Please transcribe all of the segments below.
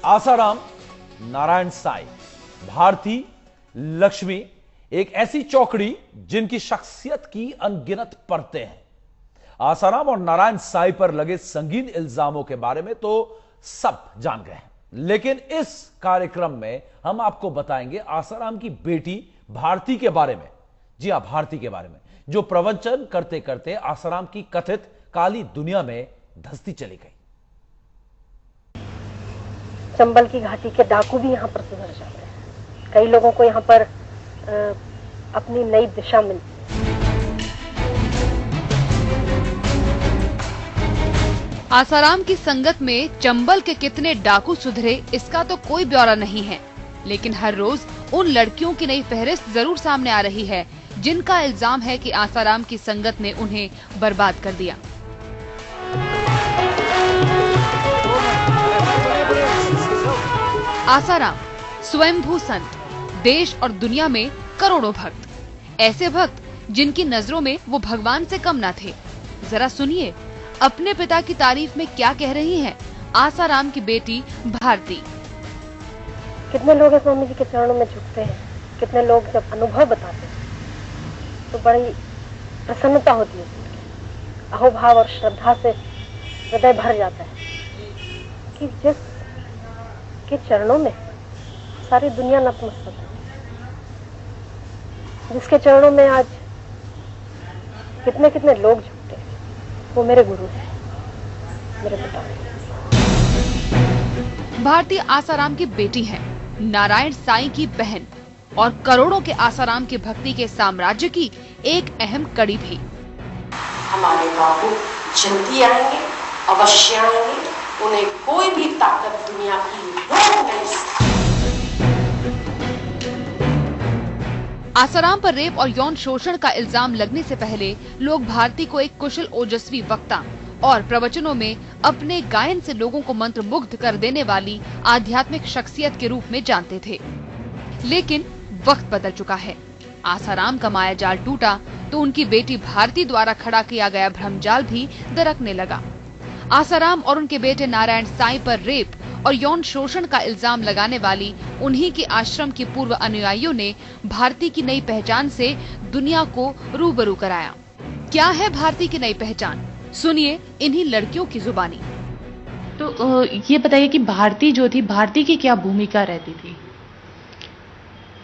आसाराम, नारायण साईं, भारती, लक्ष्मी, एक ऐसी चौकड़ी जिनकी शख्सियत की अनगिनत परतें हैं। आसाराम और नारायण साईं पर लगे संगीन इल्जामों के बारे में तो सब जान गए हैं, लेकिन इस कार्यक्रम में हम आपको बताएंगे आसाराम की बेटी भारती के बारे में। जी हां, भारती के बारे में, जो प्रवचन करते करते आसाराम की कथित काली दुनिया में धंसती चली गई। चंबल की घाटी के डाकू भी यहाँ पर सुधर जाते हैं। कई लोगों को यहाँ पर अपनी नई दिशा मिलती है। आसाराम की संगत में चंबल के कितने डाकू सुधरे, इसका तो कोई ब्यौरा नहीं है, लेकिन हर रोज उन लड़कियों की नई फहरिस्त जरूर सामने आ रही है जिनका इल्जाम है कि आसाराम की संगत ने उन्हें बर्बाद कर दिया। आसाराम स्वयंभू संत, देश और दुनिया में करोड़ों भक्त, ऐसे भक्त जिनकी नजरों में वो भगवान से कम न थे। जरा सुनिए अपने पिता की तारीफ में क्या कह रही हैं आसाराम की बेटी भारती। कितने लोग स्वामी जी के चरणों में झुकते हैं, कितने लोग जब अनुभव बताते हैं तो बड़ी प्रसन्नता होती है, अहोभाव और श्रद्धा से हृदय भर जाता है कि जिस के चरणों में सारी दुनिया नतमस्तक है, जिसके चरणों में आज कितने कितने लोग झुकते हैं, वो मेरे गुरु हैं, मेरे पिता हैं। भारती आसाराम की बेटी है, नारायण साईं की बहन और करोड़ों के आसाराम की भक्ति के साम्राज्य की एक अहम कड़ी भी। हमारे बाबू जल्दी आएंगे, अवश्य आएंगे, उन्हें कोई भी ताकत दुनिया की रोक नहीं सकती। आसाराम पर रेप और यौन शोषण का इल्जाम लगने से पहले लोग भारती को एक कुशल ओजस्वी वक्ता और प्रवचनों में अपने गायन से लोगों को मंत्रमुग्ध कर देने वाली आध्यात्मिक शख्सियत के रूप में जानते थे। लेकिन वक्त बदल चुका है। आसाराम का माया जाल टूटा तो उनकी बेटी भारती द्वारा खड़ा किया गया भ्रमजाल भी दरकने लगा। आसाराम और उनके बेटे नारायण साईं पर रेप और यौन शोषण का इल्जाम लगाने वाली उन्हीं के आश्रम की पूर्व अनुयायियों ने भारती की नई पहचान से दुनिया को रूबरू कराया। क्या है भारती की नई पहचान? सुनिए इन्हीं लड़कियों की जुबानी। तो ये बताइए कि भारती जो थी, भारती की क्या भूमिका रहती थी?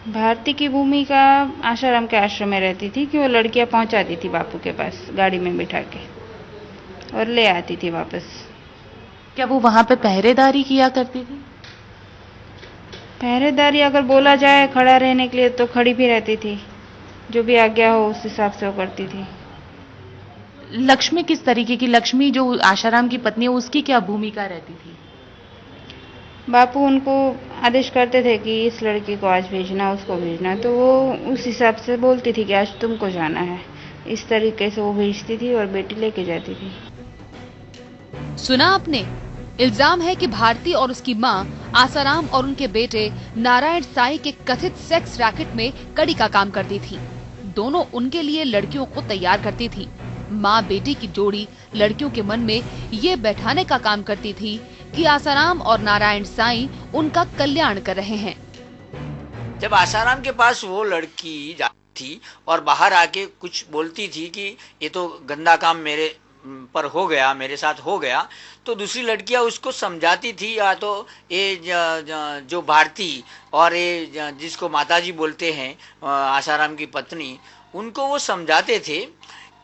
भारती की भूमिका आसाराम के आश्रम में रहती थी कि वो लड़कियां पहुंचाती थी बापू के पास गाड़ी में बिठा के और ले आती थी वापस। क्या वो वहां पे पहरेदारी किया करती थी? पहरेदारी अगर बोला जाए खड़ा रहने के लिए तो खड़ी भी रहती थी, जो भी आज्ञा हो उस हिसाब से वो करती थी। लक्ष्मी किस तरीके की? लक्ष्मी जो आसाराम की पत्नी है उसकी क्या भूमिका रहती थी? बापू उनको आदेश करते थे कि इस लड़की को आज भेजना, उसको भेजना, तो वो उस हिसाब से बोलती थी कि आज तुमको जाना है। इस तरीके से वो भेजती थी और बेटी लेके जाती थी। सुना आपने? इल्जाम है कि भारती और उसकी मां आसाराम और उनके बेटे नारायण साईं के कथित सेक्स रैकेट में कड़ी का काम करती थी। दोनों उनके लिए लड़कियों को तैयार करती थी। माँ बेटी की जोड़ी लड़कियों के मन में ये बैठाने का काम करती थी कि आसाराम और नारायण साईं उनका कल्याण कर रहे हैं। जब आसाराम के पास वो लड़की जाती थी और बाहर आके कुछ बोलती थी कि ये तो गंदा काम मेरे पर हो गया, मेरे साथ हो गया, तो दूसरी लड़कियां उसको समझाती थी, या तो ये जो भारती और ये जिसको माताजी बोलते हैं आसाराम की पत्नी, उनको वो समझाते थे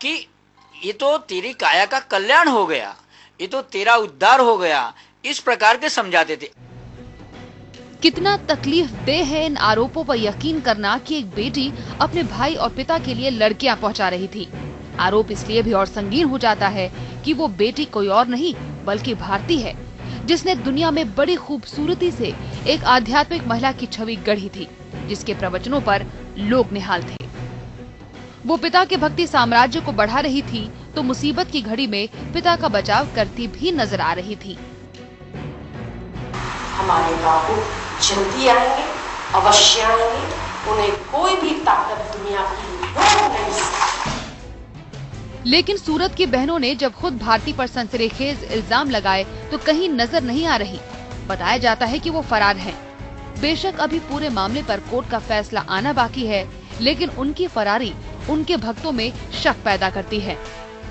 कि ये तो तेरी काया का कल्याण हो गया, ये तो तेरा उद्धार हो गया, इस प्रकार के समझाते थे। कितना तकलीफ देह है इन आरोपों पर यकीन करना कि एक बेटी अपने भाई और पिता के लिए लड़कियां पहुंचा रही थी। आरोप इसलिए भी और संगीन हो जाता है कि वो बेटी कोई और नहीं बल्कि भारती है, जिसने दुनिया में बड़ी खूबसूरती से एक आध्यात्मिक महिला की छवि गढ़ी थी, जिसके प्रवचनों पर लोग निहाल थे। वो पिता के भक्ति साम्राज्य को बढ़ा रही थी तो मुसीबत की घड़ी में पिता का बचाव करती भी नजर आ रही थी। हमारे बाबू जल्दी आएंगे, अवश्य आएंगे, उन्हें कोई भी ताकत दुनिया की रोक नहीं सकती। लेकिन सूरत की बहनों ने जब खुद भारती पर सनसनीखेज इल्जाम लगाए तो कहीं नजर नहीं आ रही। बताया जाता है कि वो फरार हैं। बेशक अभी पूरे मामले पर कोर्ट का फैसला आना बाकी है, लेकिन उनकी फरारी उनके भक्तों में शक पैदा करती है।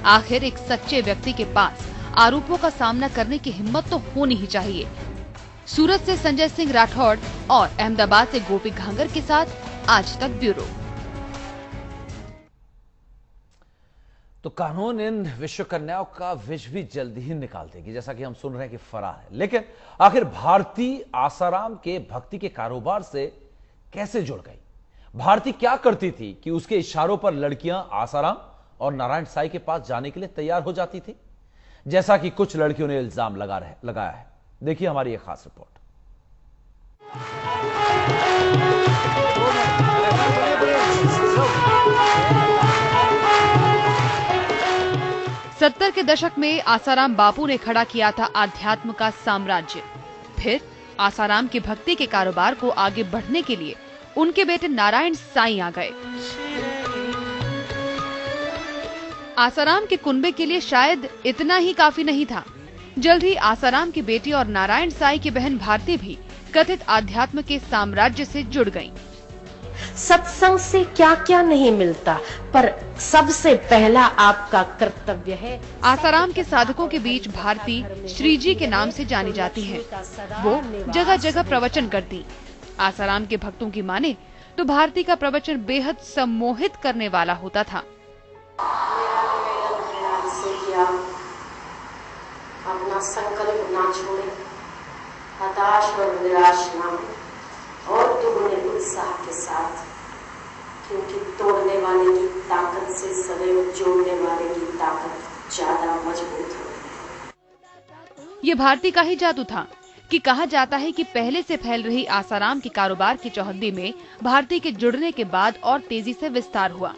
आखिर एक सच्चे व्यक्ति के पास आरोपों का सामना करने की हिम्मत तो होनी ही चाहिए। सूरत से संजय सिंह राठौड़ और अहमदाबाद से गोपी घांगर के साथ आज तक ब्यूरो। तो कानून इन विश्व कन्याओं का विष भी जल्दी ही निकाल देगी, जैसा कि हम सुन रहे हैं कि फरार है। लेकिन आखिर भारती आसाराम के भक्ति के कारोबार से कैसे जुड़ गई? भारती क्या करती थी कि उसके इशारों पर लड़कियां आसाराम और नारायण साईं के पास जाने के लिए तैयार हो जाती थी, जैसा कि कुछ लड़कियों ने इल्जाम लगाया है। देखिए हमारी एक खास रिपोर्ट। 70 के दशक में आसाराम बापू ने खड़ा किया था आध्यात्म का साम्राज्य। फिर आसाराम की भक्ति के कारोबार को आगे बढ़ने के लिए उनके बेटे नारायण साईं आ गए। आसाराम के कुनबे के लिए शायद इतना ही काफी नहीं था। जल्द ही आसाराम की बेटी और नारायण साईं की बहन भारती भी कथित आध्यात्म के साम्राज्य से जुड़ गईं। सत्संग से क्या क्या नहीं मिलता, पर सबसे पहला आपका कर्तव्य है। आसाराम के साधकों के बीच भारती श्रीजी के नाम से जानी जाती हैं। वो जगह जगह प्रवचन करती। आसाराम के भक्तों की माने तो भारती का प्रवचन बेहद सम्मोहित करने वाला होता था। अपना संकल्प ना छोड़े, हताश और निराश ना हो, और दुगने उत्साह के साथ, क्योंकि तोड़ने वाले की ताकत से सदैव जोड़ने वाले की ताकत ज्यादा मजबूत होती है। ये भारती का ही जादू था कि कहा जाता है कि पहले से फैल रही आसाराम के कारोबार की चौहद्दी में भारती के जुड़ने के बाद और तेजी से विस्तार हुआ।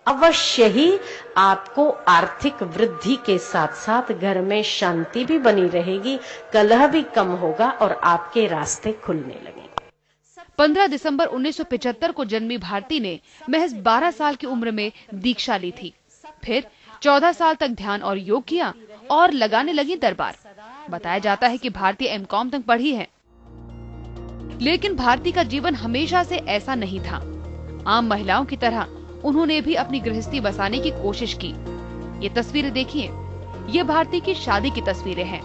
अवश्य ही आपको आर्थिक वृद्धि के साथ साथ घर में शांति भी बनी रहेगी, कलह भी कम होगा और आपके रास्ते खुलने लगेंगे। 15 दिसंबर 1975 को जन्मी भारती ने महज 12 साल की उम्र में दीक्षा ली थी। फिर 14 साल तक ध्यान और योग किया और लगाने लगी दरबार। बताया जाता है कि भारती एमकॉम तक पढ़ी है। लेकिन भारती का जीवन हमेशा से ऐसा नहीं था। आम महिलाओं की तरह उन्होंने भी अपनी गृहस्थी बसाने की कोशिश की। ये तस्वीरें देखिए, ये भारती की शादी की तस्वीरें हैं।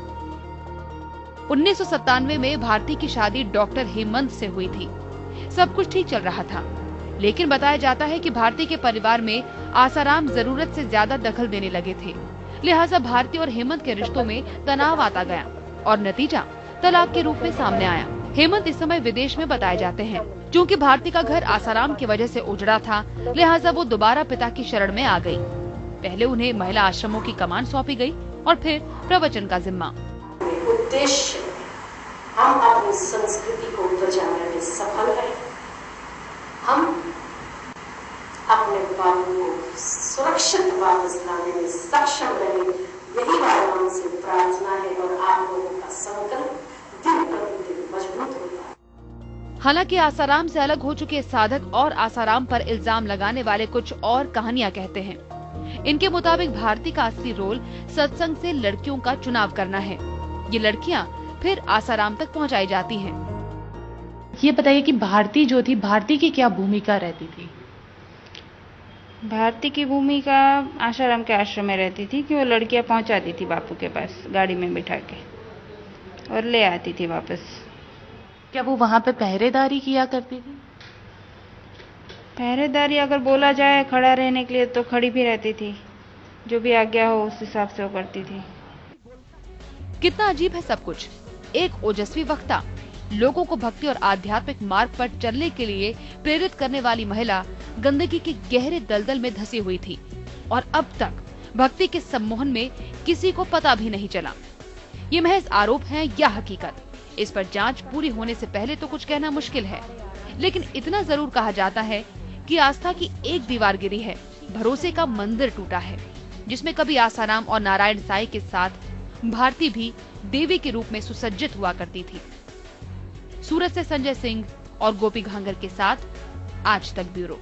1997 में भारती की शादी डॉक्टर हेमंत से हुई थी। सब कुछ ठीक चल रहा था, लेकिन बताया जाता है कि भारती के परिवार में आसाराम जरूरत से ज्यादा दखल देने लगे थे। लिहाजा भारती और हेमंत के रिश्तों में तनाव आता गया और नतीजा तलाक के रूप में सामने आया। हेमंत इस समय विदेश में बताए जाते हैं। क्योंकि भारती का घर आसाराम की वजह से उजड़ा था, लिहाजा वो दोबारा पिता की शरण में आ गई। पहले उन्हें महिला आश्रमों की कमान सौंपी गई और फिर प्रवचन का जिम्मा। उद्देश्य हम अपनी संस्कृति को बचाने में सफल रहे, हम अपने बाबू को सुरक्षित वापस लाने में सक्षम रहे। यही भगवान से प्रार्थना है और आप लोगों का संकल्प दिन प्रतिदिन मजबूत होता है। हालांकि आसाराम से अलग हो चुके साधक और आसाराम पर इल्जाम लगाने वाले कुछ और कहानियां कहते हैं। इनके मुताबिक भारती का असली रोल सत्संग से लड़कियों का चुनाव करना है। ये लड़कियां फिर आसाराम तक पहुंचाई जाती हैं। ये बताइए कि भारती जो थी, भारती की क्या भूमिका रहती थी? भारती की भूमिका आसाराम के आश्रम में रहती थी कि वो लड़कियां पहुंचाती थी बापू के पास गाड़ी में बिठा के और ले आती थी वापस। क्या वो वहाँ पे पहरेदारी किया करती थी? पहरेदारी अगर बोला जाए खड़ा रहने के लिए तो खड़ी भी रहती थी। जो भी आज्ञा हो उस हिसाब से वो करती थी। कितना अजीब है सब कुछ। एक ओजस्वी वक्ता, लोगों को भक्ति और आध्यात्मिक मार्ग पर चलने के लिए प्रेरित करने वाली महिला गंदगी के गहरे दलदल में धसी हुई थी और अब तक भक्ति के सम्मोहन में किसी को पता भी नहीं चला। ये महज आरोप हैं या हकीकत, इस पर जांच पूरी होने से पहले तो कुछ कहना मुश्किल है। लेकिन इतना जरूर कहा जाता है कि आस्था की एक दीवार गिरी है, भरोसे का मंदिर टूटा है, जिसमें कभी आसाराम और नारायण साईं के साथ भारती भी देवी के रूप में सुसज्जित हुआ करती थी। सूरत से संजय सिंह और गोपी घांगर के साथ आज तक ब्यूरो।